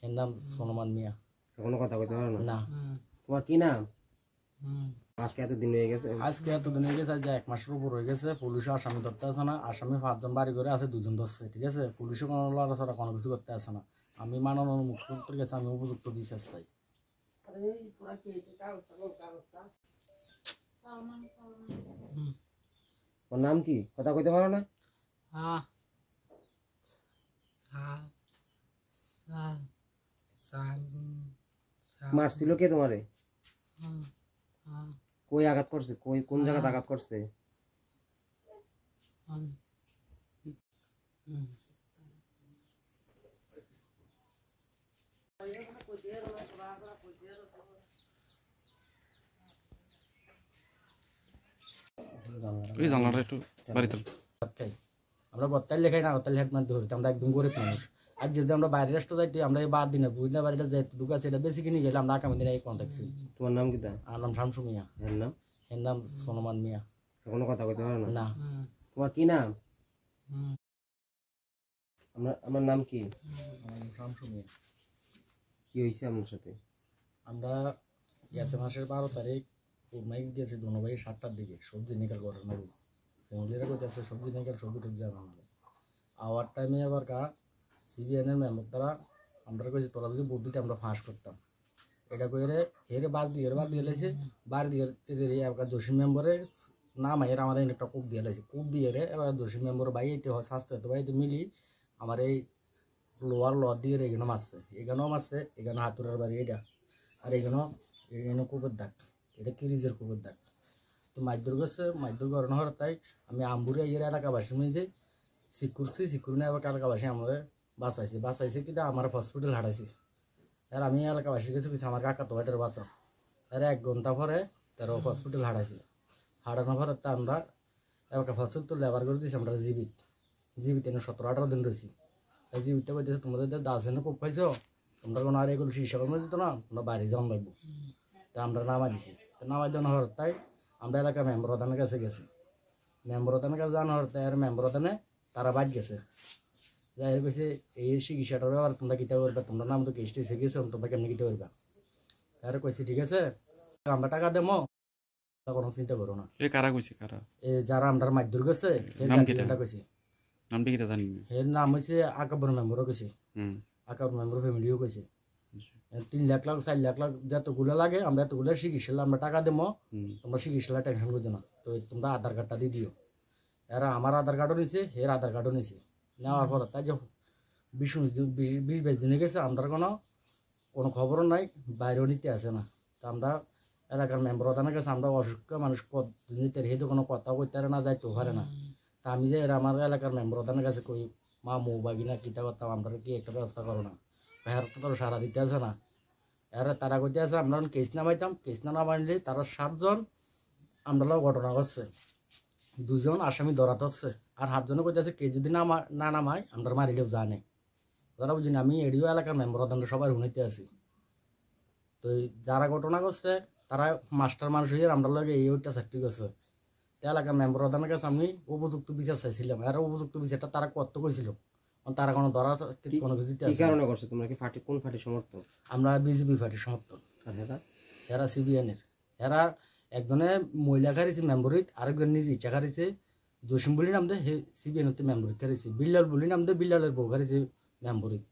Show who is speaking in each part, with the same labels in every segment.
Speaker 1: এর নাম সলমান মিয়া।
Speaker 2: কোনো কথা কইতে পারো না?
Speaker 1: না।
Speaker 2: তোমার কি নাম? আজকে এতদিন হয়ে গেছে?
Speaker 1: আজকে এতদিন হয়ে গেছে, আজ 1 মাসের উপর হয়ে গেছে। পুলিশে আসামি ধরতে আসে না। আসামি 5 জন বাড়ি করে আছে, 2 জন ধরছে। ঠিক আছে, পুলিশে কোনো লড়াচড়া কোনো কিছু করতে আসে না। আমি মাননীয় মুখ্যমন্ত্রীর কাছে আমি উপযুক্ত বিচার চাই।
Speaker 2: ওর নাম কি? কথা কইতে পারো না? মারছিল কে তোমারে? কই আঘাত করছে? কই কোন জায়গায় আঘাত করছে?
Speaker 3: এই জানলাটা একটু বাড়িতে
Speaker 1: আমরা গত্তাই লেখাই না, গত্তাই হেড মারতে ধরতে আমরা একদম গরিব মানুষ। আর যদি আমরা বাইরের রাষ্ট্র যাইতে আমরা এই বাদ দিনে বুঝনা বাড়িটা যাইতে ঢুকা সেটা বেশি কিনে গেলে আমরা আগামী দিনে এই কন্ট্যাক্ট।
Speaker 2: তোমার নাম কি?
Speaker 1: আমার নাম শামসু মিয়া।
Speaker 2: এর নাম?
Speaker 1: এর নাম সলমান মিয়া।
Speaker 2: কোনো কথা কইতে পারো না?
Speaker 1: না।
Speaker 2: তোমার কি নাম? আমার নাম কি?
Speaker 1: আমার নাম শামসু মিয়া।
Speaker 2: কি হয়েছে আমার সাথে?
Speaker 1: আমরা গেছে মাসের 12 তারিখ পূর্ণাই গেছি দোনো ভাই 7টার দিকে সবজি নিকাল করার নেব। ফ্যামিলিরা করতেছে সবজি নিকাল সবজি টুক যাবে আমাদের আওয়ার টাইমে আবার সিবিএনের মেম্বার দ্বারা আমরা কইছি তোরা যদি বুদ্ধিটা আমরা ফাঁস করতাম এটা করে হেরে বাদ দিয়ে লেছে বাড়ি দিয়ে এবার জসিম মেম্বরে নাম এর আমাদের একটা কূপ দিয়ে লেছে কূপ দিয়ে রে এবার জসিম মেম্বর বাইতে হয় শাস্তে তো বাইতে মিলি আমার এই লোয়ার ল দিয়ে এখানে মারছে এখানেও মারছে এখানে হাতুরার বাড়ি এটা আর এখানে কূপের দাগ এটা কিরিজের কূপের দাগ। তো মাইদুর গেছে মাইদুর গরম হওয়ার তাই আমি আমবুরে এর এলাকাবাসী মেয়েছে শিক্ষুর নিয়ে আবার এলাকাবাসী আমাদের বাঁচাইছে কিন্তু আমার হসপিটাল হাঁটাইছি। আর আমি এলাকাবাসীর কাছে কিছু আমার কাকা তো এটার বাঁচা আর 1 ঘন্টা পরে তার হসপিটাল হাঁটাইছি। হাঁটানোর পরে তা আমরা এলাকা হসপিটাল লেবার করে দিয়েছি আমরা জীবিত 17-18 দিন রয়েছি। জীবিত করতেছে তোমাদের দাসেনে খুব পাইছো তোমরা কোনো আর এগুলো চিকিৎসা কর্ম দিত না তোমরা বাইরে যাওয়ান লাগবো। তা আমরা নামাই দিছি নামাই দেওয়ানো হওয়ার তাই আমরা এলাকার মেম্বার প্রধানের কাছে গেছি। মেম্বার প্রধানের কাছে জানার তাই আর মেম্বার প্রধানে তারা বাদ গেছে যাই কইছে এই চিকিৎসাটার ব্যাপার তোমরা কীটা করবে তোমরা নাম তো কেসটি শিখেছো তোমরা কেমনি কীটা করবা। তারা কইছে ঠিক আছে আমরা টাকা দেবো কোনো চিন্তা করো না।
Speaker 3: এই কারা কইছে কারা?
Speaker 1: এই যারা আমরা মাইদুর গেছে
Speaker 3: নাম কি
Speaker 1: কইছে
Speaker 3: নামটা কি জানি
Speaker 1: এর নাম হচ্ছে আকাবর মেম্বারও কইছে আকাবর মেম্বার ফ্যামিলিও কইছে 3 লাখ 4 লাখ যতগুলো লাগে আমরা এতগুলো চিকিৎসা আমরা টাকা দেবো তোমরা চিকিৎসা টেনশন করছো না। তো তোমরা আধার কার্ডটা দিয়ে দিও। এরা আমার আধার কার্ডও নিছে এর আধার কার্ডও নিছে নেওয়ার পর তাই যে 20-22 দিনে গেছে আমরা কোনো খবরও নাই বাইরেও নিতে আসে না। তা আমরা এলাকার মেম্বার প্রধানের কাছে আমরা অসুস্থ মানুষ নিতে হেতু কোনো কথা কইতে না যাইতেও পারে না। তা আমি যে আমার এলাকার মেম্বার প্রধানের কাছে কই মা মৌ বাগিনা কীটা করতাম আমরা কি একটা ব্যবস্থা করো না হ্যাঁ তো সারা দিতে আসে না। এরা তারা করতে আছে আমরা কেস নামাইতাম কেস না নামাইলে তারা 7 জন আমরা ঘটনা করছে 2 জন আসামি ধরাতে হচ্ছে আর 7 জনে করতে আছে কে যদি না নামায় আমরা মারিলেও জানে তারা বুঝিনি। আমি এডিও এলাকার মেম্বার প্রধানরা সবাই শুনিতে আছি। তো যারা ঘটনা করছে তারা মাস্টার মানুষ হয়ে আমরা লাগে এই ওইটা চাকরি করছে। তো এলাকার মেম্বার প্রধানের কাছে আমি উপযুক্ত বিচার চাইছিলাম আর উপযুক্ত বিচারটা তারা করতে কইছিল তারা কোনো ধরা কোনো কিছু দিতে
Speaker 2: কি কারণে করছে? তোমরা কি পার্টি কোন পার্টি সমর্থন? আমরা
Speaker 1: বিজেপি পার্টির সমর্থন।
Speaker 2: আর
Speaker 1: এরা সিবিএনের এরা একজনে মহিলা খারিছে মেম্বরিত আরেকজন নিজে ইচ্ছা খারিছে জসিম বলি নাম দে সিবিএন মেম্বরিত খারিছে বিল্লাল বলি নাম দে বিল্লালের বউ খারিছে মেম্বরিত।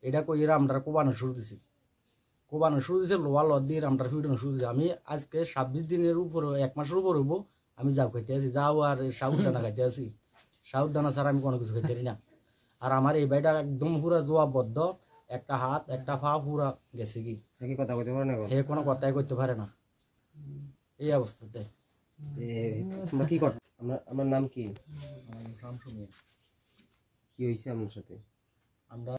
Speaker 1: এটা কই এরা আমরা কোবানো শুরু দিছে লোয়া ল দিয়ে আমরা ফিউডানো শুরু দিছে। আমি আজকে 26 দিনের উপর 1 মাসের উপর হইব আমি যাও খাইতে আছি যাও আর সাবুদানা খাইতে আছি সাবুদানা ছাড়া আমি কোনো কিছু খাইতে পারি না। আর আমার এই ভাইটা একদম পুরা জবাববদ্ধ একটা হাত একটা পা পুরা গেছে কি
Speaker 2: কথা কইতে পারে না
Speaker 1: হে কোনো কথাই করতে পারে না এই অবস্থাতে।
Speaker 2: তোমরা কি কর? আমার নাম কি?
Speaker 1: আমার নাম শামসু মিয়া।
Speaker 2: কি হয়েছে আমার সাথে?
Speaker 1: আমরা